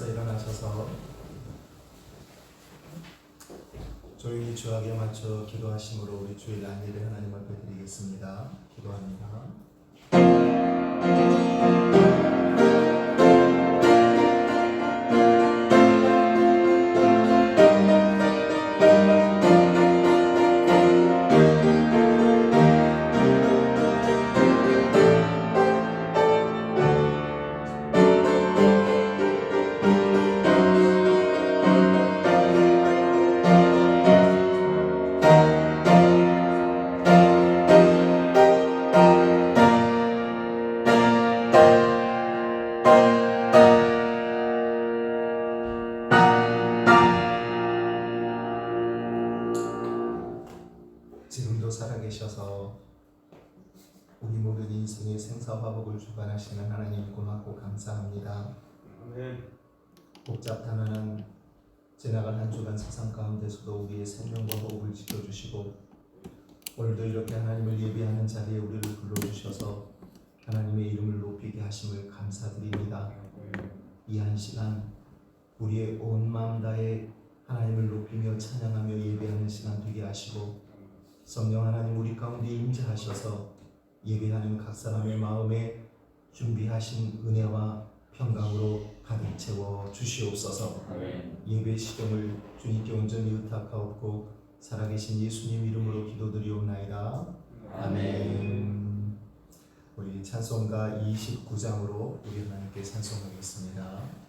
자리에서 일어나셔서 조용히 주악에 맞춰 기도하심으로 우리 주일 안일을 하나님 앞에 드리겠습니다. 기도합니다. 지금도 살아계셔서 우리 모든 인생의 생사화복을 주관하시는 하나님 고맙고 감사합니다. 아멘. 복잡단단한 지나간 한 주간 세상 가운데서도 우리의 생명과 호흡을 지켜주시고 오늘도 이렇게 하나님을 예배하는 자리에 우리를 불러주셔서 하나님의 이름을 높이게 하심을 감사드립니다. 이 한 시간 우리의 온 마음 다해 하나님을 높이며 찬양하며 예배하는 시간 되게 하시고 성령 하나님 우리 가운데 임재하셔서 예배하는 각 사람의 마음에 준비하신 은혜와 평강으로 가득 채워 주시옵소서. 예배 시점을 주님께 온전히 의탁하옵고 살아계신 예수님 이름으로 기도드리옵나이다. 아멘. 우리 찬송가 29장으로 우리 하나님께 찬송하겠습니다.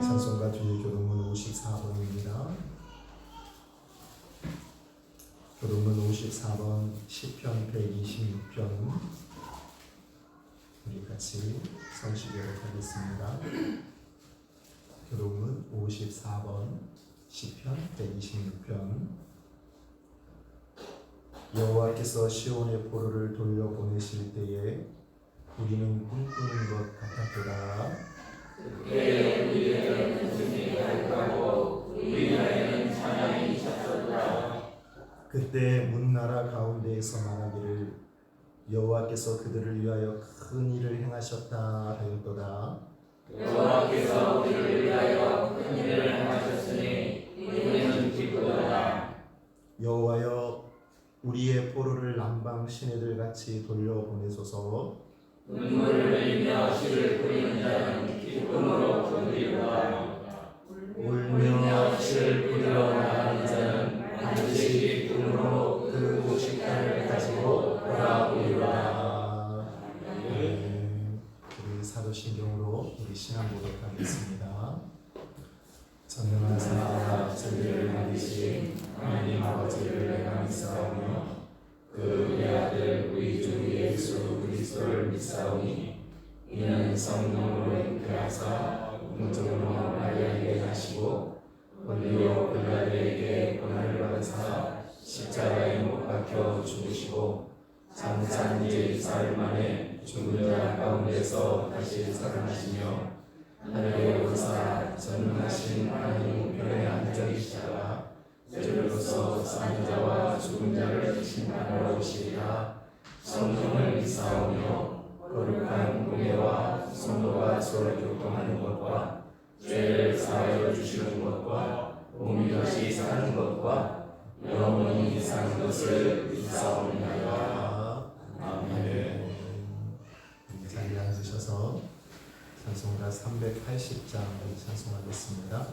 찬송가 뒤에 교동문 54번입니다. 교동문 54번 시편 126편 우리 같이 성시교를 하겠습니다. 교동문 54번 시편 126편 여호와께서 시온의 포로를 돌려보내실 때에 우리는 꿈꾸는 것 같았도다. 그때 우리에게는 웃음이 가득하고 우리 위하여는 찬양이 찼도다. 그때 문나라 가운데에서 말하기를 여호와께서 그들을 위하여 큰 일을 행하셨다 하였도다. 여호와께서 우리를 위하여 큰 일을 행하셨으니 우리는 기쁘도다. 여호와여 우리의 포로를 남방 시내들 같이 돌려보내소서. 눈물을 흘리며 씨를 뿌리는 자는 기쁨으로 거두리로다. 울며 씨를 뿌리러 나가는 자는 반드시 기쁨으로 그 식단을 가지고 돌아오리로다. 우리 사도신경으로 우리 신앙 고백하겠습니다. 전능하사 천지를 만드신 하나님 아버지를 내가 믿사오며 그 내 아들 우리 주 예수 그리스도를 믿사오니 이는 성령으로 잉태하사 공적으로 마리아에게 나시고 본디오 빌라도에게 고난을 받으사 십자가에 못 박혀 죽으시고 장사한 지 사흘 만에 죽은 자 가운데서 다시 살아나시며 하늘에 오르사 전능하신 하나님 우편에 앉아 계시다가 저리로서 사는 자와 죽은 자를 심판하러 오시리라. 성령을 믿사오며 거룩한 공예와 성도가 서로 교통하는 것과 죄를 사하여 주시는 것과 몸이 다시 사는 것과 영원히 사는 것을 믿사옵나이다. 아멘. 자리에 앉으셔서 찬송가 380장 찬송하겠습니다.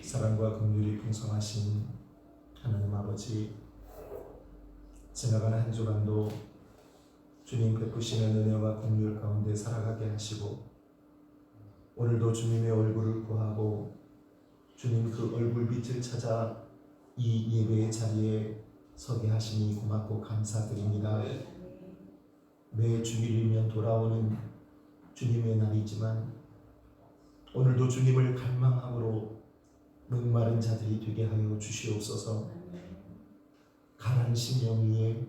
사랑과 긍휼이 풍성하신 하나님 아버지, 지나가는 한 주간도 주님 베푸시는 은혜와 긍휼 가운데 살아가게 하시고, 오늘도 주님의 얼굴을 구하고 주님 그 얼굴빛을 찾아 이 예배의 자리에 서게 하시니 고맙고 감사드립니다. 매 주일이면 돌아오는 주님의 날이지만 오늘도 주님을 갈망함으로 목마른 자들이 되게 하여 주시옵소서. 가난 심령 위에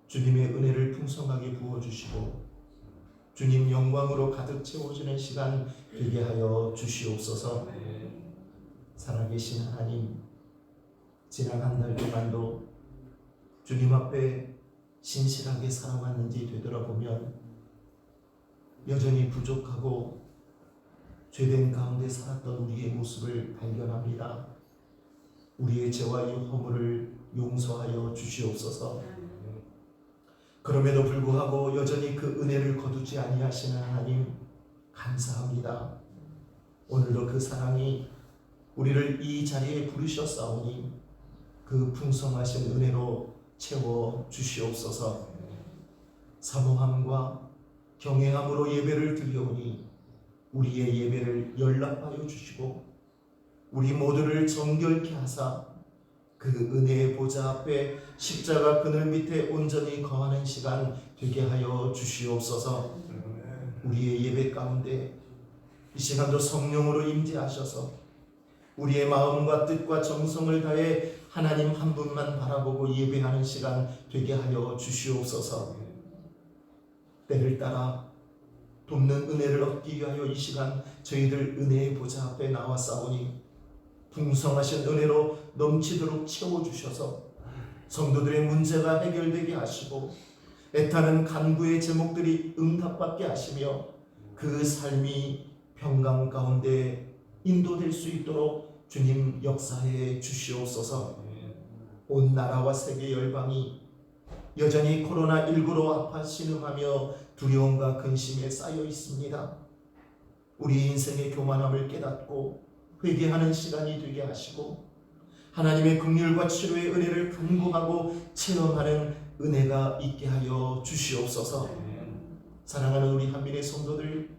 주님의 은혜를 풍성하게 부어주시고 주님 영광으로 가득 채워지는 시간 되게 하여 주시옵소서. 살아계신 하나님, 지난 한 달 동안도 주님 앞에 신실하게 살아왔는지 되돌아보면 여전히 부족하고 죄된 가운데 살았던 우리의 모습을 발견합니다. 우리의 죄와 이 허물을 용서하여 주시옵소서. 그럼에도 불구하고 여전히 그 은혜를 거두지 아니하시는 하나님 감사합니다. 오늘도 그 사랑이 우리를 이 자리에 부르셨사오니 그 풍성하신 은혜로 채워 주시옵소서. 사모함과 경외함으로 예배를 드려오니 우리의 예배를 연락하여 주시고 우리 모두를 정결케 하사 그 은혜의 보좌 앞에 십자가 그늘 밑에 온전히 거하는 시간 되게 하여 주시옵소서. 우리의 예배 가운데 이 시간도 성령으로 임재하셔서 우리의 마음과 뜻과 정성을 다해 하나님 한 분만 바라보고 예배하는 시간 되게 하여 주시옵소서. 때를 따라 돕는 은혜를 얻기 위하여 이 시간 저희들 은혜의 보좌 앞에 나와 싸우니 풍성하신 은혜로 넘치도록 채워주셔서 성도들의 문제가 해결되게 하시고 애타는 간구의 제목들이 응답받게 하시며 그 삶이 평강 가운데 인도될 수 있도록 주님 역사해 주시옵소서. 온 나라와 세계 열방이 여전히 코로나19로 아파 신음하며 두려움과 근심에 쌓여 있습니다. 우리 인생의 교만함을 깨닫고 회개하는 시간이 되게 하시고 하나님의 긍휼과 치료의 은혜를 간구하고 체험하는 은혜가 있게 하여 주시옵소서. 사랑하는 우리 한민의 성도들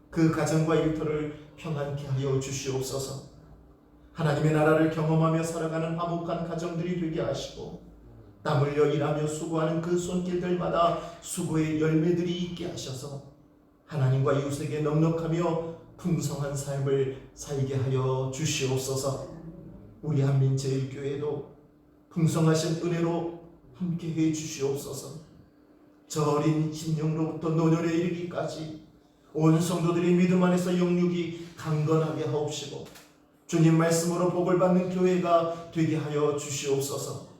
그 가정과 일터를 평안케 하여 주시옵소서. 하나님의 나라를 경험하며 살아가는 화목한 가정들이 되게 하시고 땀 흘려 일하며 수고하는 그 손길들마다 수고의 열매들이 있게 하셔서 하나님과 이웃에게 넉넉하며 풍성한 삶을 살게 하여 주시옵소서. 우리 한민제일교회도 풍성하신 은혜로 함께해 주시옵소서. 저 어린 심령로부터 노년에 이르기까지 온 성도들이 믿음 안에서 영육이 강건하게 하옵시고 주님 말씀으로 복을 받는 교회가 되게 하여 주시옵소서.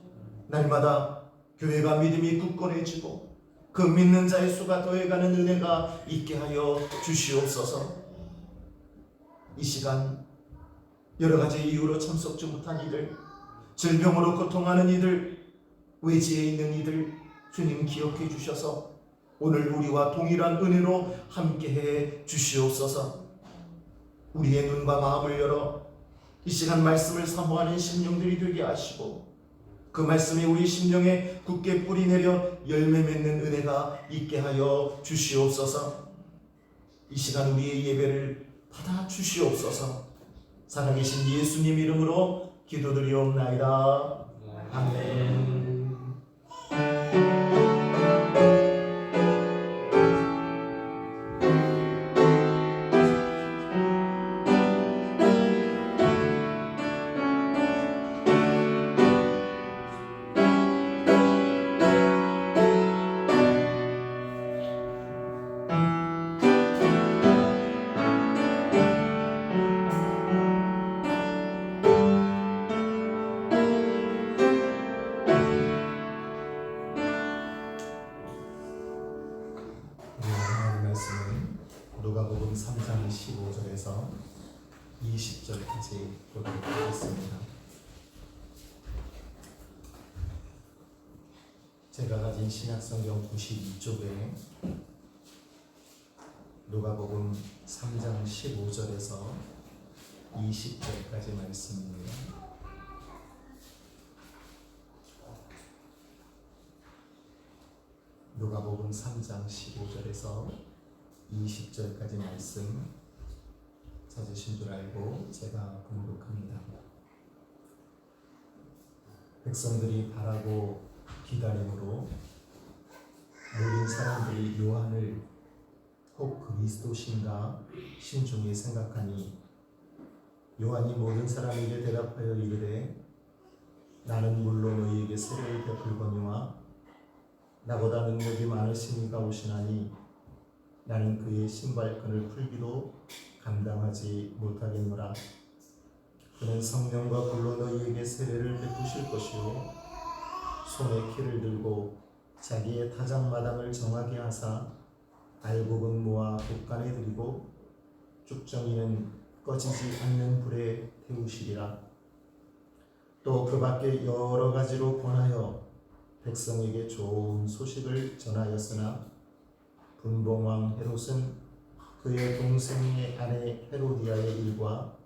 날마다 교회가 믿음이 굳건해지고 그 믿는 자의 수가 더해가는 은혜가 있게 하여 주시옵소서. 이 시간 여러 가지 이유로 참석지 못한 이들, 질병으로 고통하는 이들, 외지에 있는 이들 주님 기억해 주셔서 오늘 우리와 동일한 은혜로 함께해 주시옵소서. 우리의 눈과 마음을 열어 이 시간 말씀을 사모하는 심령들이 되게 하시고 그 말씀이 우리 심령에 굳게 뿌리 내려 열매 맺는 은혜가 있게 하여 주시옵소서. 이 시간 우리의 예배를 받아 주시옵소서. 살아계신 예수님 이름으로 기도드리옵나이다. 아멘. 누가복음 3장 15절에서 20절까지 보도록 하겠습니다. 제가 가진 신약성경 92쪽에 누가복음 3장 15절에서 20절까지 말씀입니다. 누가복음 3장 15절에서 20절까지 말씀 찾으신 줄 알고 제가 봉독합니다. 백성들이 바라고 기다림으로 모든 사람들이 요한을 혹 그리스도신가 신중히 생각하니 요한이 모든 사람에게 대답하여 이르되 나는 물로 너희에게 세례를 베풀거니와 나보다 능력이 많으신 이가 오시나니 나는 그의 신발끈을 풀기도 감당하지 못하겠노라. 그는 성령과 불로 너희에게 세례를 베푸실 것이요 손에 키를 들고 자기의 타작마당을 정하게 하사 알곡은 모아 곡간에 들이고 쭉정이는 꺼지지 않는 불에 태우시리라. 또 그 밖에 여러 가지로 권하여 백성에게 좋은 소식을 전하였으나 분봉왕 헤롯은 그의 동생의 아내 헤로디아의 일과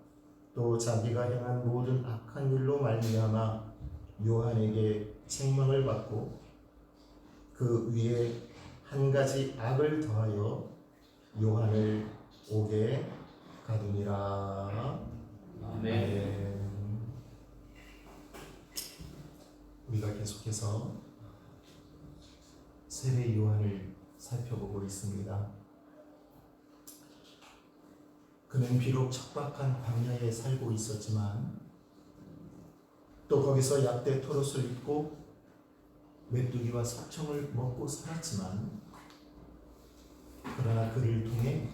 또 자기가 행한 모든 악한 일로 말미암아 요한에게 책망을 받고 그 위에 한 가지 악을 더하여 요한을 옥에 가두니라. 아멘. 우리가 계속해서 세례 요한을 살펴보고 있습니다. 그는 비록 척박한 광야에 살고 있었지만 또 거기서 약대 토롯을 입고 메뚜기와 석청을 먹고 살았지만 그러나 그를 통해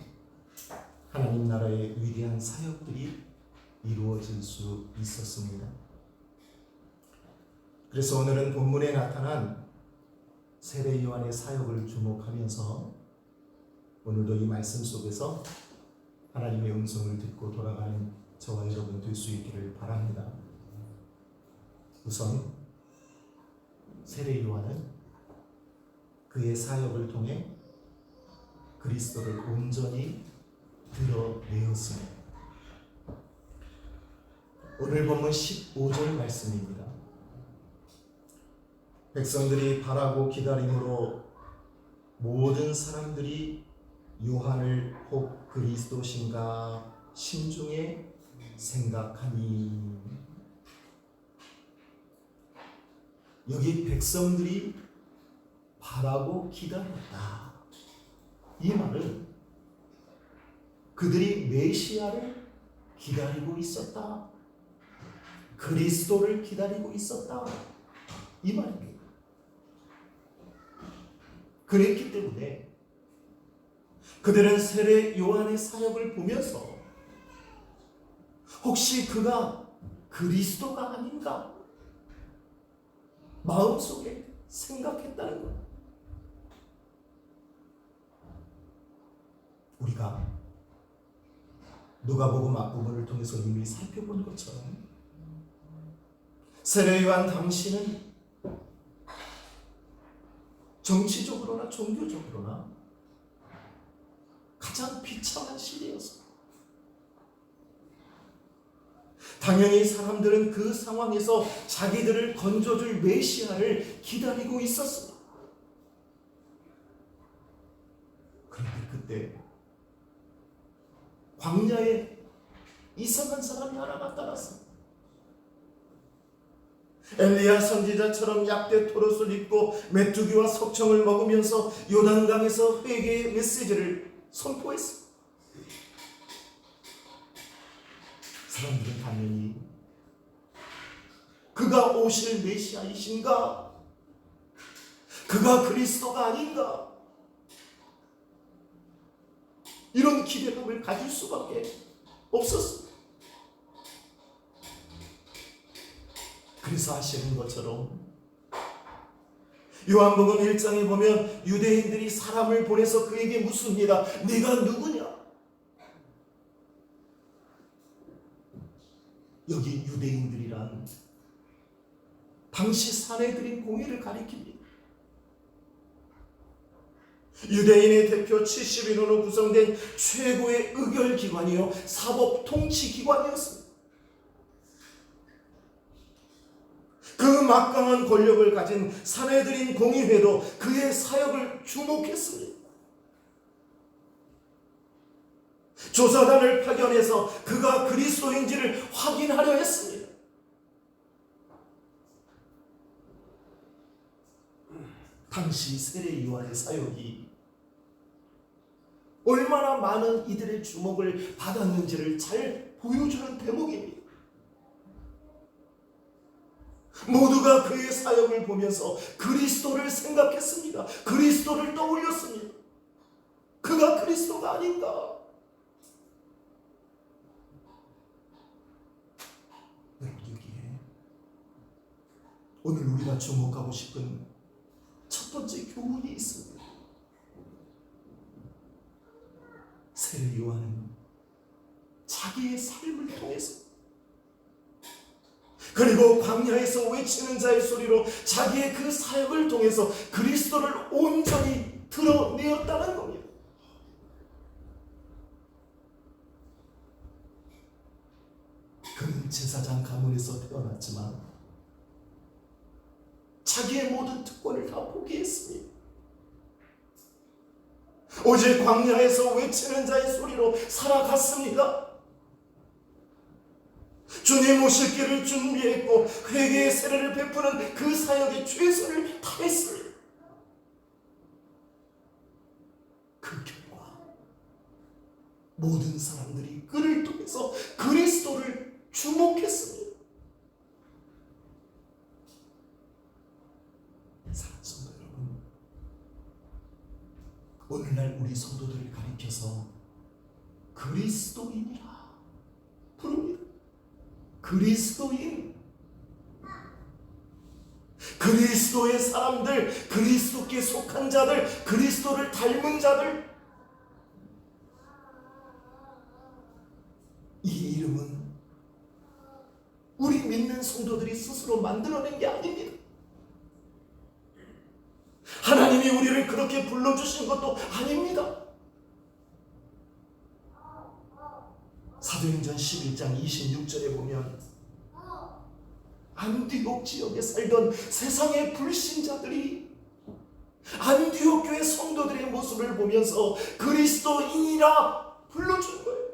하나님 나라의 위대한 사역들이 이루어질 수 있었습니다. 그래서 오늘은 본문에 나타난 세례 요한의 사역을 주목하면서 오늘도 이 말씀 속에서 하나님의 음성을 듣고 돌아가는 저와 여러분 될 수 있기를 바랍니다. 우선 세례 요한은 그의 사역을 통해 그리스도를 온전히 드러내었습니다. 오늘 본문 15절 말씀입니다. 백성들이 바라고 기다림으로 모든 사람들이 요한을 혹 그리스도신가 심중에 생각하니. 여기 백성들이 바라고 기다렸다. 이 말은 그들이 메시아를 기다리고 있었다. 그리스도를 기다리고 있었다. 이 말입니다. 그랬기 때문에 그들은 세례 요한의 사역을 보면서 혹시 그가 그리스도가 아닌가 마음속에 생각했다는 것. 우리가 누가복음 앞부분을 통해서 이미 살펴본 것처럼 세례 요한 당시는 정치적으로나 종교적으로나 가장 비참한 시대였습니다. 당연히 사람들은 그 상황에서 자기들을 건져줄 메시아를 기다리고 있었습니다. 그런데 그때 광야에 이상한 사람이 하나 나타났습니다. 엘리야 선지자처럼 약대 토롯을 입고 메뚜기와 석청을 먹으면서 요단강에서 회개의 메시지를 선포했습니다. 사람들은 당연히 그가 오실 메시아이신가? 그가 그리스도가 아닌가? 이런 기대감을 가질 수밖에 없었습니다. 그래서 하시는 것처럼 요한복음 1장에 보면 유대인들이 사람을 보내서 그에게 묻습니다. 네가 누구냐? 여기 유대인들이란 당시 사내들인 공의를 가리킵니다. 유대인의 대표 70인으로 구성된 최고의 의결기관이요 사법 통치기관이었습니다. 그 막강한 권력을 가진 사내들인 공의회도 그의 사역을 주목했습니다. 조사단을 파견해서 그가 그리스도인지를 확인하려 했습니다. 당시 세례 요한의 사역이 얼마나 많은 이들의 주목을 받았는지를 잘 보여주는 대목입니다. 모두가 그의 사역을 보면서 그리스도를 생각했습니다. 그리스도를 떠올렸습니다. 그가 그리스도가 아닌가? 여기에 오늘 우리가 주목하고 싶은 첫 번째 교훈이 있습니다. 세례 요한은 자기의 삶을 통해서, 그리고 광야에서 외치는 자의 소리로 자기의 그 사역을 통해서 그리스도를 온전히 드러내었다는 겁니다. 그는 제사장 가문에서 태어났지만 자기의 모든 특권을 다 포기했습니다. 오직 광야에서 외치는 자의 소리로 살아갔습니다. 주님 오실 길을 준비했고 회개의 세례를 베푸는 그 사역에 최선을 다했습니다. 그 결과 모든 사람들이 그를 통해서 그리스도를 주목했습니다. 사랑하는 성도 여러분, 오늘날 우리 성도들을 가리켜서 그리스도인이라 부릅니다. 그리스도인, 그리스도의 사람들, 그리스도께 속한 자들, 그리스도를 닮은 자들, 이 이름은 우리 믿는 성도들이 스스로 만들어낸 게 아닙니다. 하나님이 우리를 그렇게 불러주신 것도 아닙니다. 사도행전 11장 26절에 보면 안디옥 지역에 살던 세상의 불신자들이 안디옥 교회 성도들의 모습을 보면서 그리스도인이라 불러준 거예요.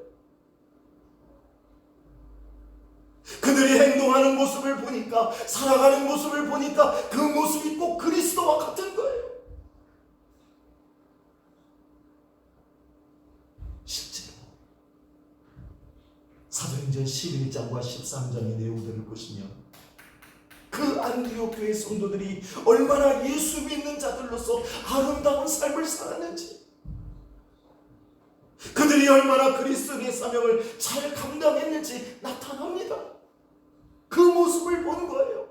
그들이 행동하는 모습을 보니까, 살아가는 모습을 보니까 그 모습이 꼭 그리스도와 같은 거예요. 실제로 사도행전 11장과 13장의 내용들을 보시면 그 안디옥 교회 성도들이 얼마나 예수 믿는 자들로서 아름다운 삶을 살았는지, 그들이 얼마나 그리스도의 사명을 잘 감당했는지 나타납니다. 그 모습을 본 거예요.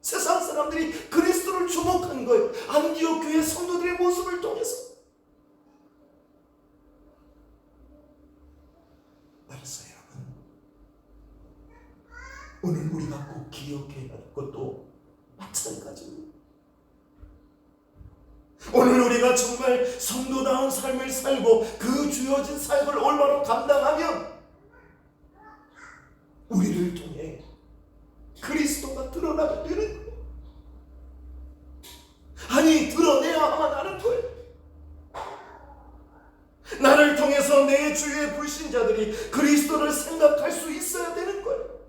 세상 사람들이 그리스도를 주목한 거예요. 안디옥 교회 성도들의 모습을 통해서. 따라서 여러분, 오늘 우리가 꼭 기억해야 할 것도 마찬가지입니다. 오늘 우리가 정말 성도다운 삶을 살고 그 주어진 삶을 올바로 감당하면 우리를 통해 그리스도가 드러나게 되는 거예요. 아니, 드러내야만 하는 거예요. 나를 통해서 내 주위의 불신자들이 그리스도를 생각할 수 있어야 되는 거예요.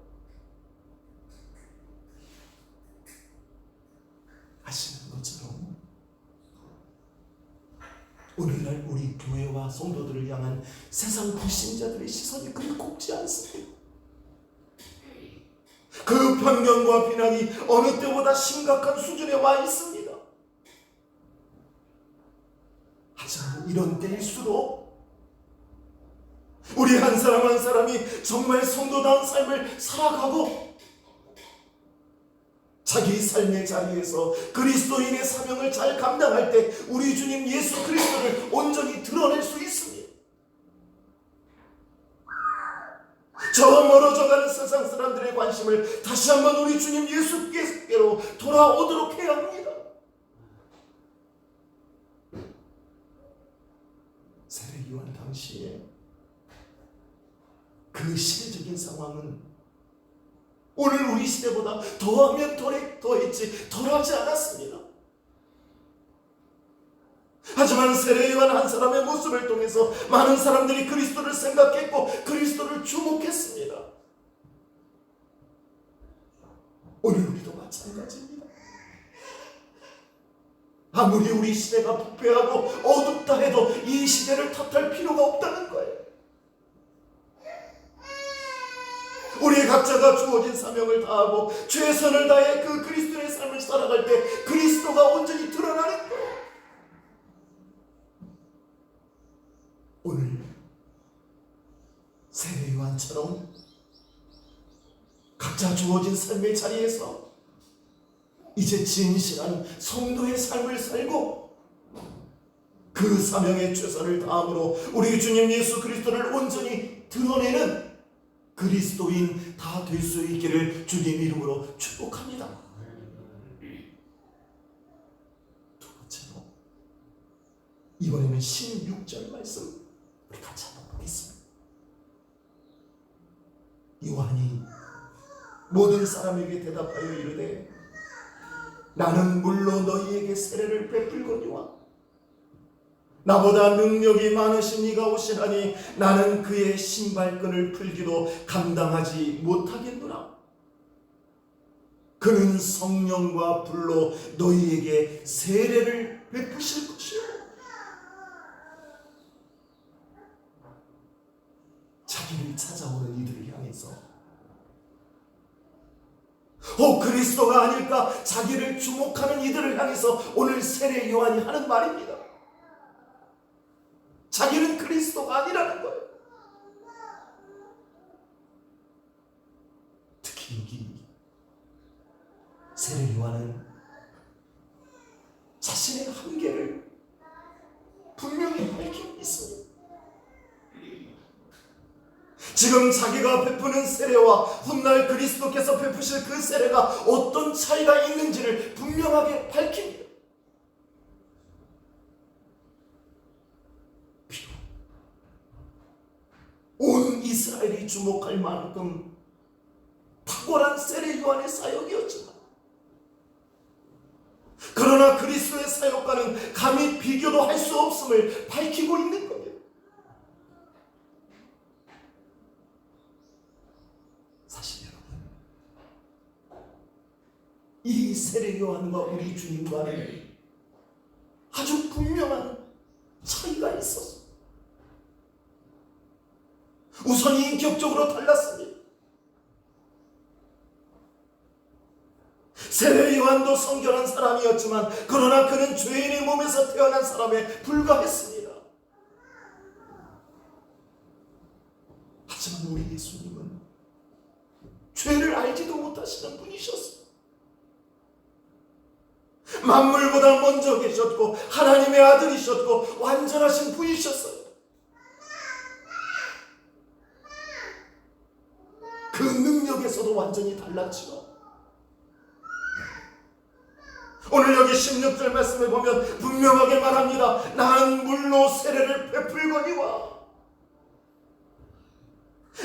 아시는 것처럼 오늘날 우리 교회와 성도들을 향한 세상 불신자들의 시선이 그리 곱지 않습니다. 그 편견과 비난이 어느 때보다 심각한 수준에 와 있습니다. 하지만 이런 때일수록 우리 한 사람 한 사람이 정말 성도다운 삶을 살아가고 자기 삶의 자리에서 그리스도인의 사명을 잘 감당할 때 우리 주님 예수 그리스도를 온전히 드러낼 수 있습니다. 저 멀어져가는 세상 사람들의 관심을 다시 한번 우리 주님 예수께로 돌아오도록 해야 합니다. 세례 요한 당시에 그 시대적인 상황은 오늘 우리 시대보다 더하면 더했지 덜하지 않았습니다. 하지만 세례 요한 한 사람의 모습을 통해서 많은 사람들이 그리스도를 생각했고 그리스도를 주목했습니다. 오늘 우리도 마찬가지입니다. 아무리 우리 시대가 부패하고 어둡다 해도 이 시대를 탓할 필요가 없다는 거예요. 우리 각자가 주어진 사명을 다하고 최선을 다해 그 그리스도의 삶을 살아갈 때 그리스도가 온전히 드러나는 거예요. 오늘 세례 요한처럼 각자 주어진 삶의 자리에서 이제 진실한 성도의 삶을 살고 그 사명에 최선을 다함으로 우리 주님 예수 그리스도를 온전히 드러내는 그리스도인 다 될 수 있기를 주님 이름으로 축복합니다. 두 번째로 이번에는 16절 말씀 우리 같이 한번 보겠습니다. 요한이 모든 사람에게 대답하여 이르되 나는 물로 너희에게 세례를 베풀거니와 나보다 능력이 많으신 이가 오시나니 나는 그의 신발끈을 풀기도 감당하지 못하겠노라. 그는 성령과 불로 너희에게 세례를 베푸실 것이요. 자기를 찾아오는 이들을 향해서 그리스도가 아닐까 자기를 주목하는 이들을 향해서 오늘 세례 요한이 하는 말입니다. 자기는 그리스도가 아니라는 거예요. 특히 여기 세례 요한은 자신의 한계를 분명히 밝히고 있습니다. 지금 자기가 베푸는 세례와 훗날 그리스도께서 베푸실 그 세례가 어떤 차이가 있는지를 분명하게 밝힙니다. 온 이스라엘이 주목할 만큼 탁월한 세례 요한의 사역이었지만, 그러나 그리스도의 사역과는 감히 비교도 할 수 없음을 밝히고 있는 겁니다. 사실 여러분, 이 세례 요한과 우리 주님과는 아주 분명한 차이가 있었습니다. 우선 인격적으로 달랐습니다. 세례 요한도 성결한 사람이었지만 그러나 그는 죄인의 몸에서 태어난 사람에 불과했습니다. 하지만 우리 예수님은 죄를 알지도 못하시는 분이셨어요. 만물보다 먼저 계셨고 하나님의 아들이셨고 완전하신 분이셨어요. 그 능력에서도 완전히 달랐지만 오늘 여기 16절 말씀을 보면 분명하게 말합니다. 나는 물로 세례를 베풀거니와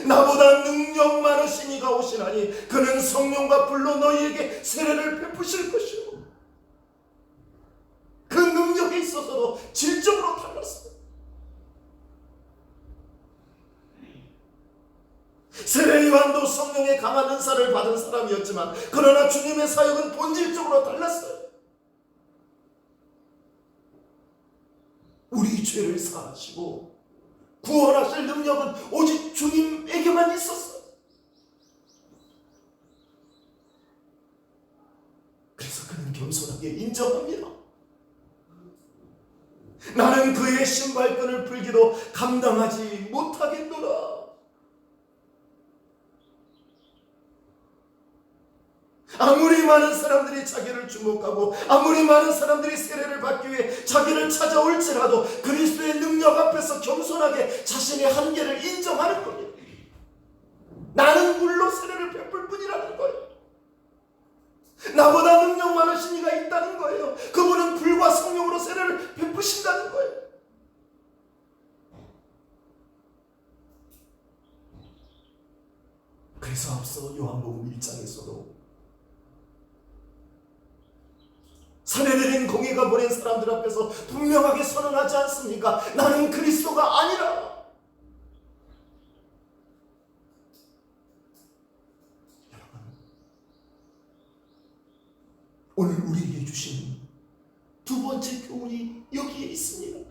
나보다 능력 많으신 이가 오시나니 그는 성령과 불로 너희에게 세례를 베푸실 것이요. 그 능력에 있어서도 질적으로 달랐어요. 세례 요한도 성령의 강한 은사를 받은 사람이었지만 그러나 주님의 사역은 본질적으로 달랐어요. 우리 죄를 사하시고 구원하실 능력은 오직 주님에게만 있었어요. 그래서 그는 겸손하게 인정합니다. 나는 그의 신발끈을 풀기도 감당하지 못하겠노라. 아무리 많은 사람들이 자기를 주목하고 아무리 많은 사람들이 세례를 받기 위해 자기를 찾아올지라도 그리스도의 능력 앞에서 겸손하게 자신의 한계를 인정하는 겁니다. 나는 물로 세례를 베풀 뿐이라는 거예요. 나보다 능력 많으신 이가 있다는 거예요. 그분은 불과 성령으로 세례를 베푸신다는 거예요. 그래서 앞서 요한복음 1장에서도 사내들인 공의가 보낸 사람들 앞에서 분명하게 선언하지 않습니까? 나는 그리스도가 아니라. 여러분, 오늘 우리에게 주신 두 번째 교훈이 여기에 있습니다.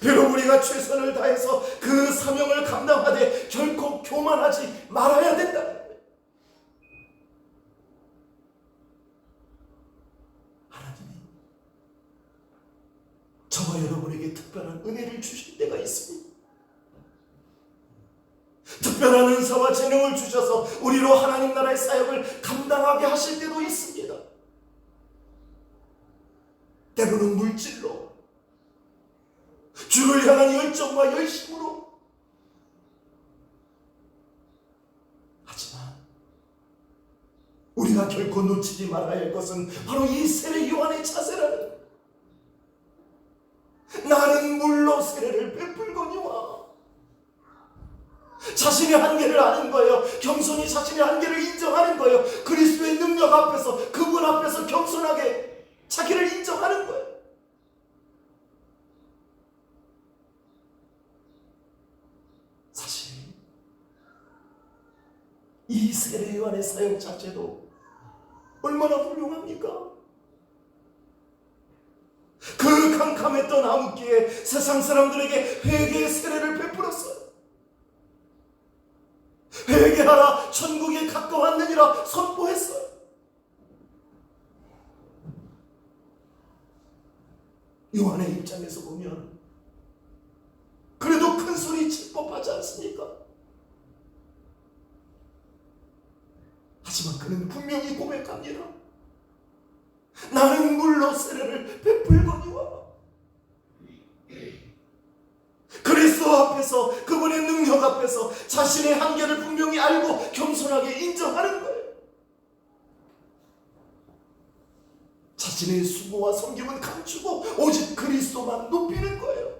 비록 우리가 최선을 다해서 그 사명을 감당하되 결코 교만하지 말아야 된다. 저와 여러분에게 특별한 은혜를 주실 때가 있습니다. 특별한 은사와 재능을 주셔서 우리로 하나님 나라의 사역을 감당하게 하실 때도 있습니다. 때로는 물질로, 주를 향한 열정과 열심으로, 우리가 결코 놓치지 말아야 할 것은 바로 이 세례 요한의 자세라는 거예요. 나는 물로 세례를 베풀거니와. 자신의 한계를 아는 거예요. 겸손히 자신의 한계를 인정하는 거예요. 그리스도의 능력 앞에서, 그분 앞에서 겸손하게 자기를 인정하는 거예요. 사실 이 세례 요한의 사역 자체도 얼마나 훌륭합니까? 그 캄캄했던 암흑기에 세상 사람들에게 회개의 세례를 베풀었어요. 회개하라, 천국에 가까웠느니라 선포했어요. 요한의 입장에서 보면 그래도 큰 소리 칠 법하지 않습니까? 하지만 그는 분명히 고백합니다. 나는 물로 세례를 베풀거니와. 그리스도 앞에서, 그분의 능력 앞에서 자신의 한계를 분명히 알고 겸손하게 인정하는 거예요. 자신의 수고와 섬김은 감추고 오직 그리스도만 높이는 거예요.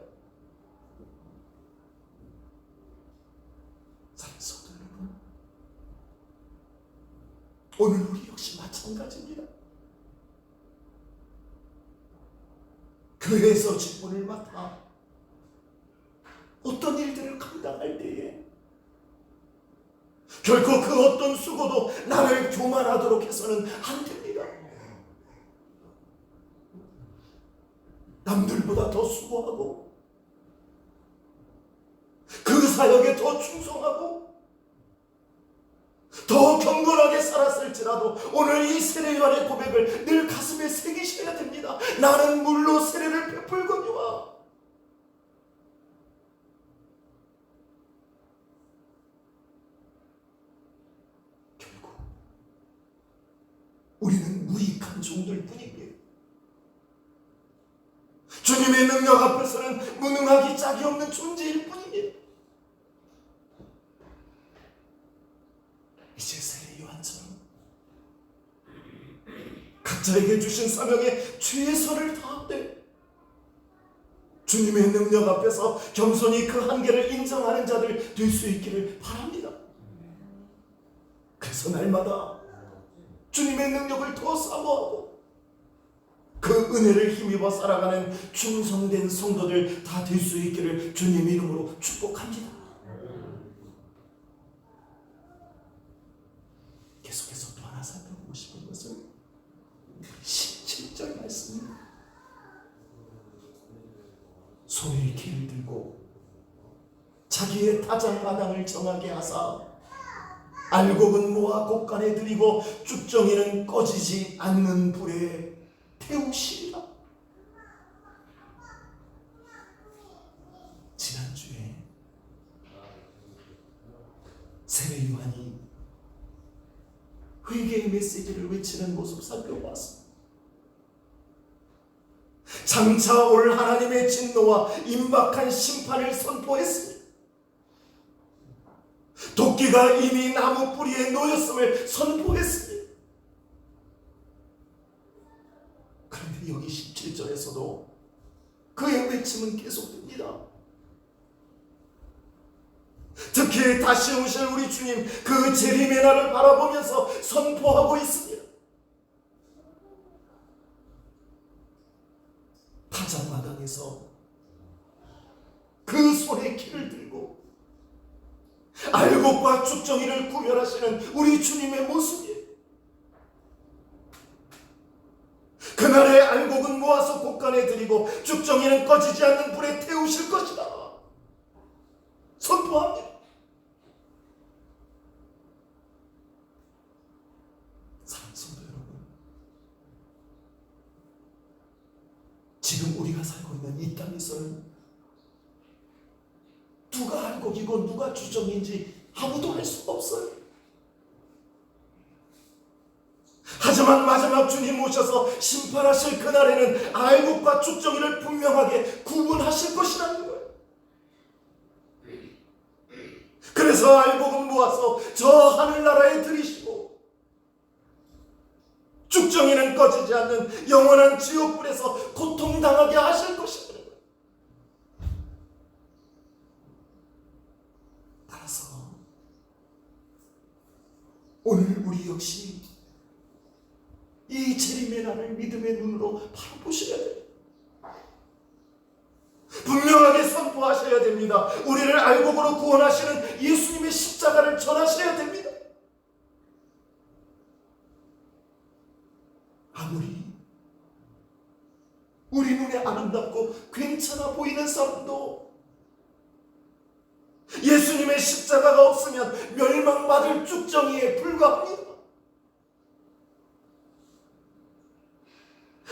사랑하는 성도 여러분, 오늘 우리 역시 마찬가지입니다. 교회에서 직분을 맡아 어떤 일들을 감당할 때에 결코 그 어떤 수고도 나를 교만하도록 해서는 안 됩니다. 남들보다 더 수고하고 그 사역에 더 충성하고 더 경건하게 살았을지라도 오늘 이 세례 요한의 고백을 늘 가슴에 새기셔야 됩니다. 나는 물로 세례를 베풀거니와. 결국 우리는 무익한 종들 뿐입니다. 주님의 능력 앞에서는 무능하기 짝이 없는 존재일 뿐입니다. 이제 세례 요한처럼 각자에게 주신 사명에 최선을 다하되 주님의 능력 앞에서 겸손히 그 한계를 인정하는 자들 될 수 있기를 바랍니다. 그래서 날마다 주님의 능력을 더 사모하고 그 은혜를 힘입어 살아가는 충성된 성도들 다 될 수 있기를 주님 이름으로 축복합니다. 계속해서 또 하나 살펴보고 싶은 것은 17절 말씀입니다. 손에 길을 들고 자기의 타작마당을 정하게 하사 알곡은 모아 곳간에 들이고 쭉정이는 꺼지지 않는 불에 태우시리라. 지난주에 세례 요한이 회개의 메시지를 외치는 모습 살펴보았습니다. 장차 올 하나님의 진노와 임박한 심판을 선포했습니다. 도끼가 이미 나무 뿌리에 놓였음을 선포했습니다. 그런데 여기 17절에서도 그의 외침은 계속됩니다. 특히 다시 오실 우리 주님 그 재림의 날을 바라보면서 선포하고 있습니다. 타작마당에서 그 손에 길을 들고 알곡과 쭉정이를 구별하시는 우리 주님의 모습이에요. 그날의 알곡은 모아서 곳간에 들이고 쭉정이는 꺼지지 않는 불에 태우실 것이다 선포합니다. 사랑하는 성도 여러분, 지금 우리가 살고 있는 이 땅에서는 누가 알곡이고 누가 주정인지 아무도 알 수가 없어요. 하지만 마지막 주님 오셔서 심판하실 그날에는 알곡과 쭉정이를 분명하게 구분하실 것이라는 거예요. 그래서 알곡은 모아서 저 하늘나라에 들이시고 쭉정이는 꺼지지 않는 영원한 지옥불에서 고통당하게 하실 것입니다. 따라서 오늘 우리 역시 이 재림의 날을 믿음의 눈으로 바라보셔야 됩니다. 분명하게 선포하셔야 됩니다. 우리를 알곡으로 구원하시는 예수님의 십자가를 전하셔야 됩니다. 아무리 우리 눈에 아름답고 괜찮아 보이는 사람도 예수님의 십자가가 없으면 멸망받을 쭉정이에 불과합니다.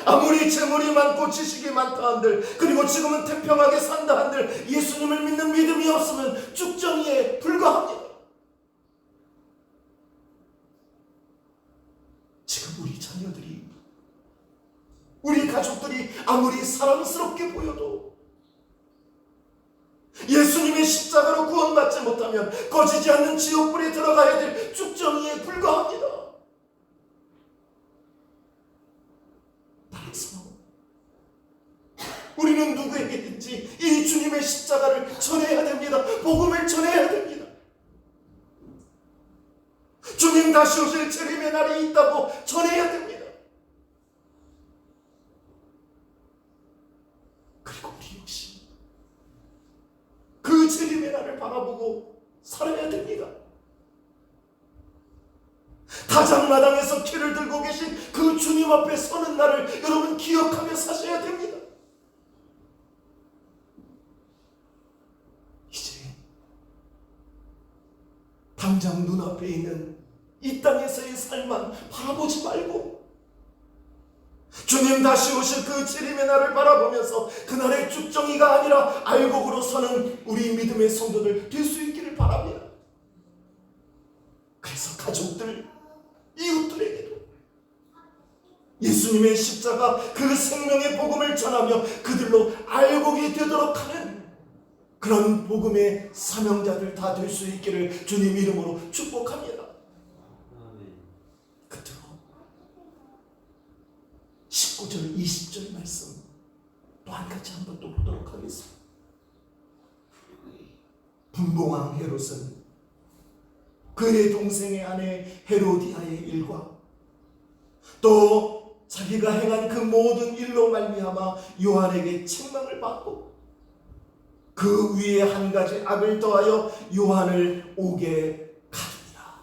아무리 재물이 많고 지식이 많다 한들, 그리고 지금은 태평하게 산다 한들, 예수님을 믿는 믿음이 없으면 쭉정이에 불과합니다. 지금 우리 자녀들이, 우리 가족들이 아무리 사랑스럽게 보여도 예수님의 십자가로 구원받지 못하면 꺼지지 않는 지옥불에 들어가야 될 쭉정이에 불과합니다. 따라서 우리는 누구에게든지 이 주님의 십자가를 전해야 됩니다. 복음을 전해야 됩니다. 주님 다시 오실 재림의 날이 있다고 전해야 됩니다. 그리고 우리 역시 그 재림의 날을 바라보고 살아야 됩니다. 다장마당에서 키를 들고 계신 그 주님 앞에 서는 날을 여러분 기억하며 사셔야 됩니다. 이제 당장 눈앞에 있는 이 땅에서의 삶만 바라보지 말고 주님 다시 오실 그 재림의 날을 바라보면서 그날의 쭉정이가 아니라 알곡으로 서는 우리 믿음의 성도들 될 수 있기를 바랍니다. 그래서 가족들, 이웃들에게도 예수님의 십자가 그 생명의 복음을 전하며 그들로 알곡이 되도록 하는 그런 복음의 사명자들 다 될 수 있기를 주님 이름으로 축복합니다. 끝으로 19절 20절 말씀 또 한 가지 한번 또 보도록 하겠습니다. 분봉왕 헤롯은 그의 동생의 아내 헤로디아의 일과 또 자기가 행한 그 모든 일로 말미암아 요한에게 책망을 받고 그 위에 한 가지 악을 더하여 요한을 옥에 가두니라.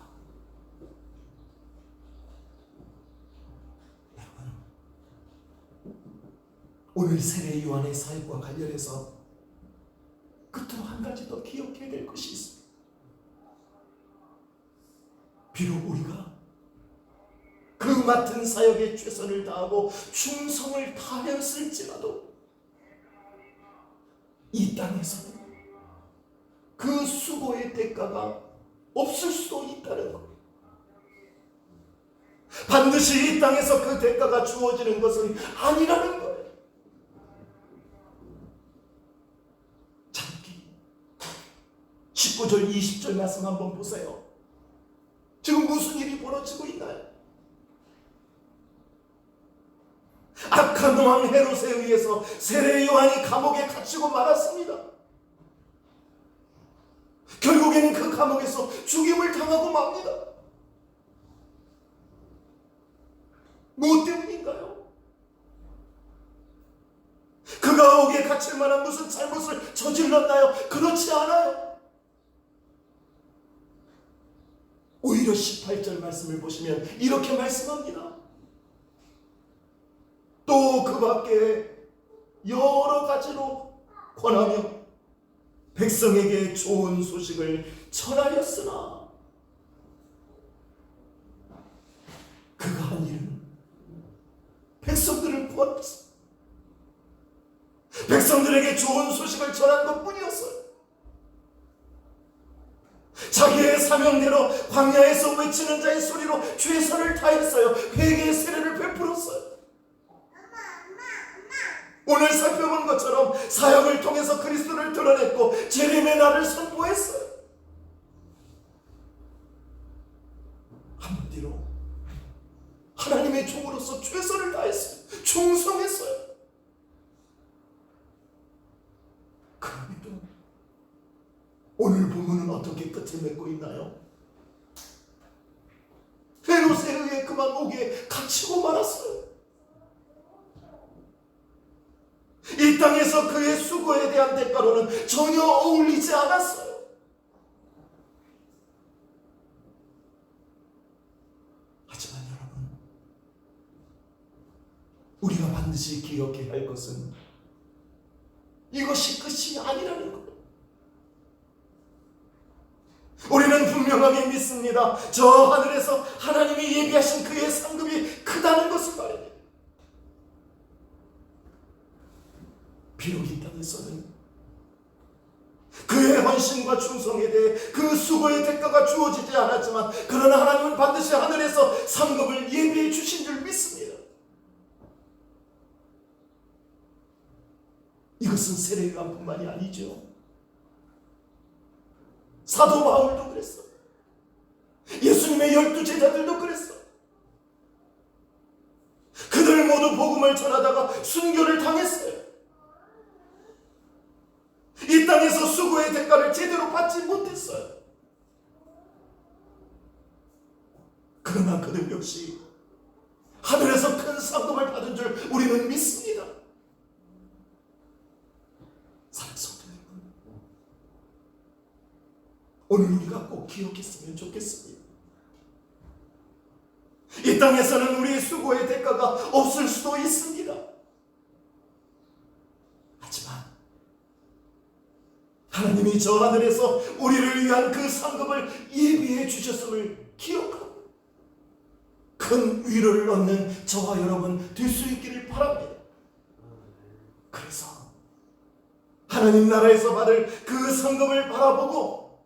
여러분, 오늘 세례 요한의 사역과 관련해서 끝으로 한 가지 더 기억해야 될 것이 있습니다. 비록 우리가 그 맡은 사역에 최선을 다하고 충성을 다하였을지라도 이 땅에서는 그 수고의 대가가 없을 수도 있다는 것. 반드시 이 땅에서 그 대가가 주어지는 것은 아니라는 거예요. 잠기 19절 20절 말씀 한번 보세요. 지금 무슨 일이 벌어지고 있나요? 악한 왕 헤롯에 의해서 세례 요한이 감옥에 갇히고 말았습니다. 결국에는 그 감옥에서 죽임을 당하고 맙니다. 무엇 때문인가요? 그가 옥에 갇힐 만한 무슨 잘못을 저질렀나요? 그렇지 않아요. 오히려 18절 말씀을 보시면 이렇게 말씀합니다. 또 그 밖에 여러 가지로 권하며 백성에게 좋은 소식을 전하였으나 그가 한 일은 백성들을 구원했습니다. 백성들에게 좋은 소식을 전한 것뿐이었어요. 자기의 사명대로 광야에서 외치는 자의 소리로 최선을 다했어요. 회개의 세례를 베풀었어요. 오늘 살펴본 것처럼 사역을 통해서 그리스도를 드러냈고 재림의 날을 선포했어요. 하나님의 종으로서 최선을 다했어요. 충성했어요. 그런데도 오늘 본문은 어떻게 끝을 맺고 있나요? 헤롯에 의해 그만 옥에 갇히고 말았어요. 이 땅에서 그의 수고에 대한 대가로는 전혀 어울리지 않았어요. 하지만 여러분, 우리가 반드시 기억해야 할 것은 이것이 끝이 아니라는 것. 우리는 분명하게 믿습니다. 저 하늘에서 하나님이 예비하신 그의 상급이 크다는 것을 말입니다. 비록 이 땅에서는 그의 헌신과 충성에 대해 그 수고의 대가가 주어지지 않았지만, 그러나 하나님은 반드시 하늘에서 상급을 예비해 주신 줄 믿습니다. 이것은 세례요한뿐만이 아니죠. 사도 바울도 그랬어. 예수님의 12 제자들도 그랬어. 그들 모두 복음을 전하다가 순교를 당했어요. 이 땅에서 수고의 대가를 제대로 받지 못했어요. 그러나 그들 역시 하늘에서 큰 상급을 받은 줄 우리는 믿습니다. 사랑하는 성도 여러분, 오늘 우리가 꼭 기억했으면 좋겠습니다. 이 땅에서는 우리의 수고의 대가가 없을 수도 있습니다. 하지만 하나님이 저 하늘에서 우리를 위한 그 상급을 예비해 주셨음을 기억하고 큰 위로를 얻는 저와 여러분 될 수 있기를 바랍니다. 그래서 하나님 나라에서 받을 그 상급을 바라보고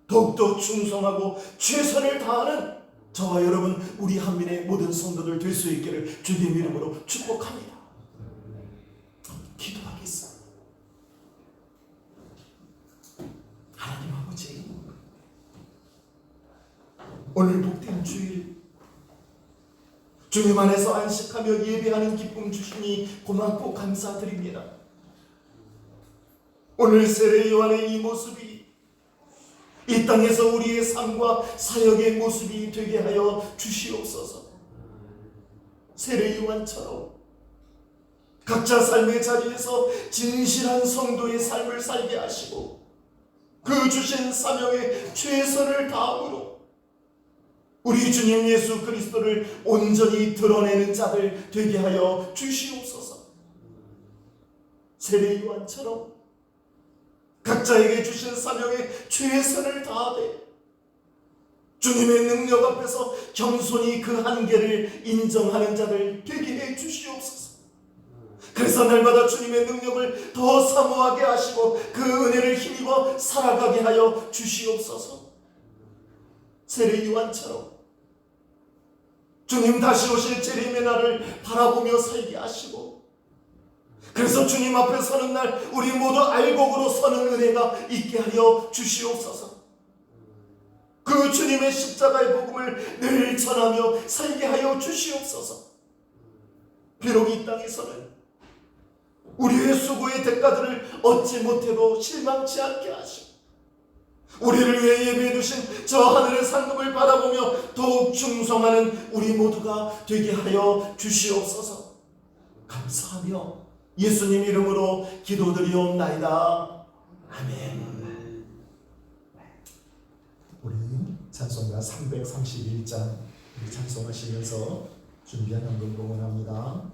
더욱더 충성하고 최선을 다하는 저와 여러분, 우리 한민의 모든 성도들 될 수 있기를 주님 이름으로 축복합니다. 기도하겠습니다. 하나님 아버지, 오늘 복된 주일 주님 안에서 안식하며 예배하는 기쁨 주시니 고맙고 감사드립니다. 오늘 세례 요한의 이 모습이 이 땅에서 우리의 삶과 사역의 모습이 되게 하여 주시옵소서. 세례 요한처럼 각자 삶의 자리에서 진실한 성도의 삶을 살게 하시고 그 주신 사명에 최선을 다함으로 우리 주님 예수 그리스도를 온전히 드러내는 자들 되게 하여 주시옵소서. 세례 요한처럼 각자에게 주신 사명에 최선을 다하되 주님의 능력 앞에서 겸손히 그 한계를 인정하는 자들 되게 해 주시옵소서. 그래서 날마다 주님의 능력을 더 사모하게 하시고 그 은혜를 힘입어 살아가게 하여 주시옵소서. 세례 요한처럼 주님 다시 오실 재림의 날을 바라보며 살게 하시고, 그래서 주님 앞에 서는 날 우리 모두 알곡으로 서는 은혜가 있게 하여 주시옵소서. 그 주님의 십자가의 복음을 늘 전하며 살게 하여 주시옵소서. 비록 이 땅에서는 우리의 수고의 대가들을 얻지 못해도 실망치 않게 하시고 우리를 위해 예배해 두신 저 하늘의 상급을 바라보며 더욱 충성하는 우리 모두가 되게 하여 주시옵소서. 감사하며 예수님 이름으로 기도드리옵나이다. 아멘. 우리 찬송가 331장 찬송하시면서 준비한 한번 공헌합니다.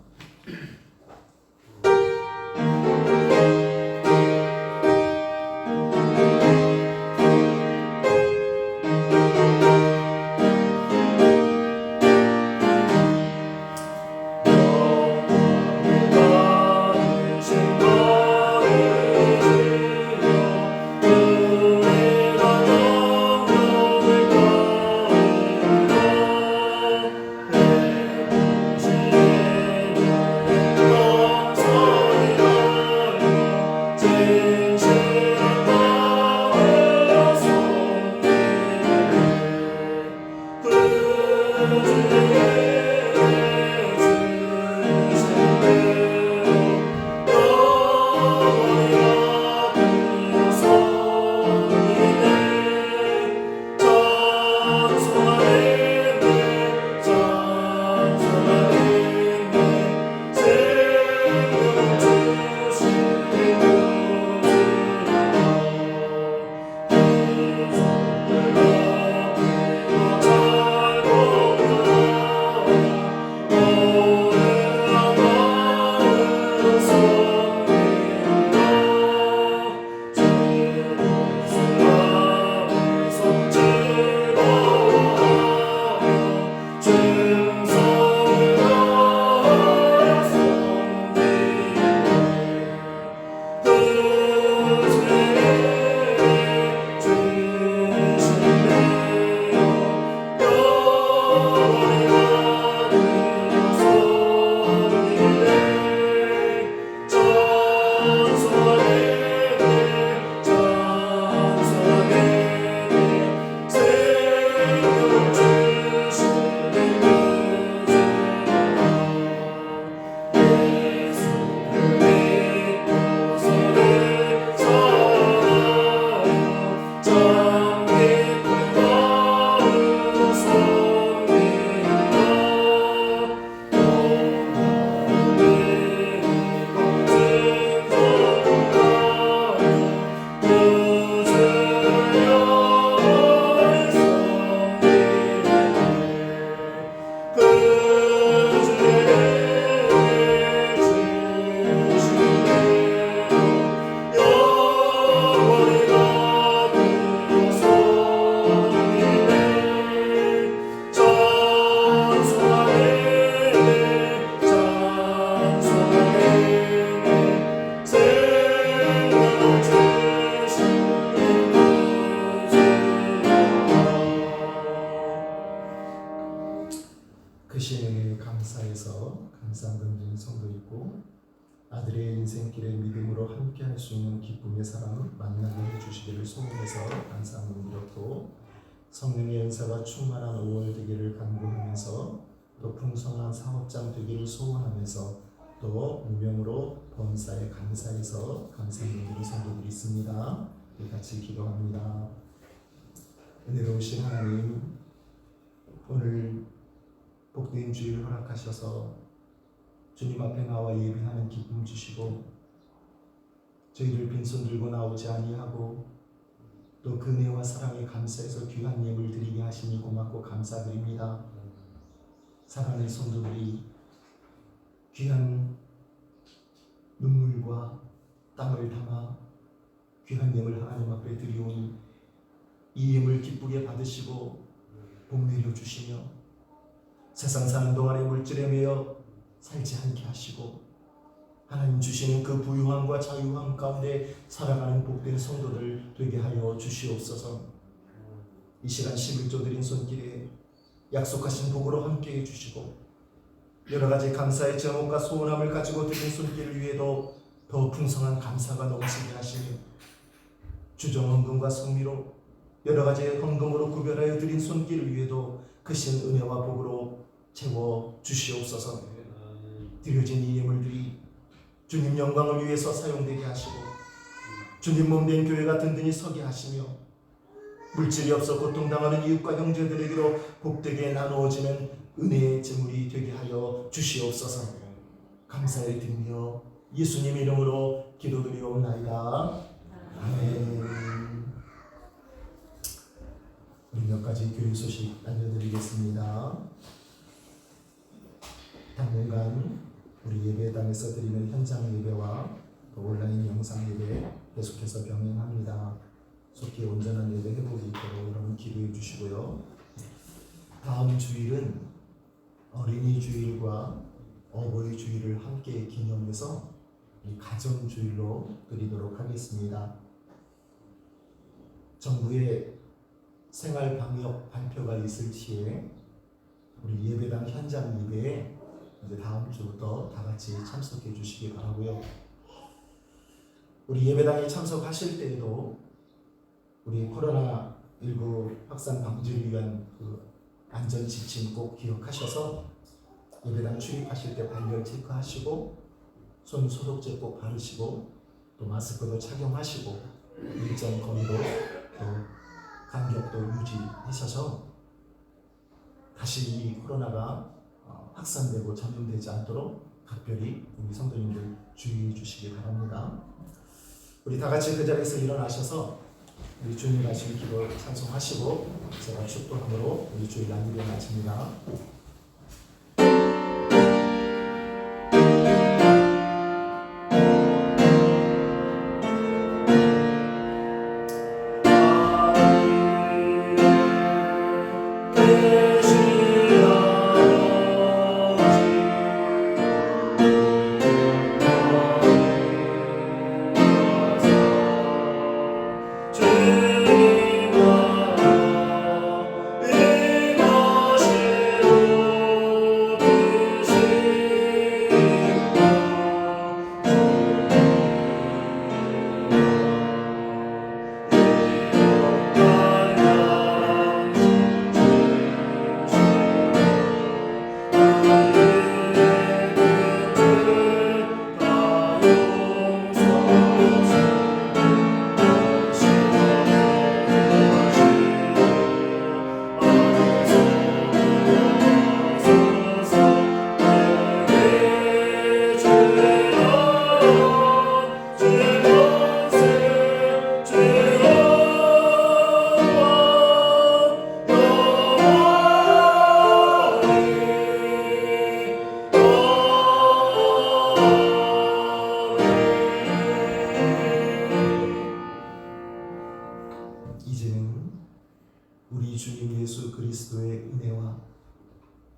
신에게 감사해서 감사한 건진 성도 있고 아들의 인생길에 믿음으로 함께할 수 있는 기쁨의 사람을 만나게 해주시기를 소원해서 감사한 건 드렸고 성령의 은사가 충만한 5월 되기를 간구하면서 또 풍성한 사업장 되기를 소원하면서 또 무명으로 범사에 감사해서 감사한 건 드린 성도들이 있습니다. 같이 기도합니다. 은혜로우신 하나님, 오늘 복된 주일 허락하셔서 주님 앞에 나와 예배하는 기쁨 주시고 저희를 빈손 들고 나오지 아니하고 또 그 은혜와 사랑에 감사해서 귀한 예물 드리게 하시니 고맙고 감사드립니다. 사랑하는 성도들이 귀한 눈물과 땀을 담아 귀한 예물 하나님 앞에 드리오니 이 예물 기쁘게 받으시고 복 내려 주시며 세상 사는 동안에 물질에 매여 살지 않게 하시고 하나님 주시는 그 부유함과 자유함 가운데 살아가는 복된 성도들 되게 하여 주시옵소서. 이 시간 11조 드린 손길에 약속하신 복으로 함께해 주시고 여러 가지 감사의 제목과 소원함을 가지고 드린 손길을 위해도 더 풍성한 감사가 넘치게 하시니 주정 헌금과 성미로 여러 가지 헌금으로 구별하여 드린 손길을 위해도 크신 은혜와 복으로 채워 주시옵소서. 드려진 이 예물들이 주님 영광을 위해서 사용되게 하시고 주님 몸된 교회가 든든히 서게 하시며 물질이 없어 고통당하는 이웃과 형제들에게로 복되게 나누어지는 은혜의 제물이 되게 하여 주시옵소서. 감사를 드리며 예수님 이름으로 기도드리옵나이다. 아멘. 우리 몇 가지 교육 소식 알려드리겠습니다. 당분간 우리 예배당에서 드리는 현장 예배와 온라인 영상 예배 계속해서 병행합니다. 속히 온전한 예배 회복이 있도록 여러분 기도해 주시고요. 다음 주일은 어린이 주일과 어버이 주일을 함께 기념해서 가정 주일로 드리도록 하겠습니다. 정부의 생활 방역 발표가 있을 시에 우리 예배당 현장 예배에 이제 다음 주부터 다 같이 참석해 주시기 바라고요. 우리 예배당에 참석하실 때에도 우리 코로나19 확산 방지를 위한 그 안전 지침 꼭 기억하셔서 예배당 출입하실 때 발열 체크하시고 손 소독제 꼭 바르시고 또 마스크도 착용하시고 일정 거리로 또 간격도 유지하셔서 다시 이 코로나가 확산되고 전염되지 않도록 각별히 우리 성도님들 주의해 주시기 바랍니다. 우리 다 같이 그 자리에서 일어나셔서 우리 주님 말씀 기도 찬송하시고 제가 축도함으로 우리 주일 안일을 마칩니다. 이제는 우리 주님 예수 그리스도의 은혜와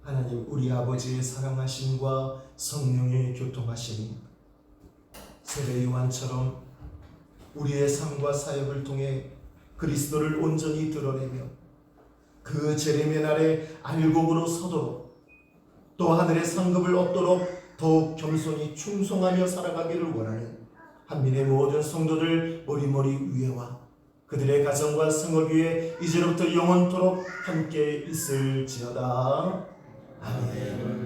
하나님 우리 아버지의 사랑하심과 성령의 교통하심이 세례 요한처럼 우리의 삶과 사역을 통해 그리스도를 온전히 드러내며 그 재림의 날에 알곡으로 서도록 또 하늘의 상급을 얻도록 더욱 겸손히 충성하며 살아가기를 원하는 한민의 모든 성도들 머리머리 위에와 그들의 가정과 성업 위에 이제로부터 영원토록 함께 있을지어다. 아멘.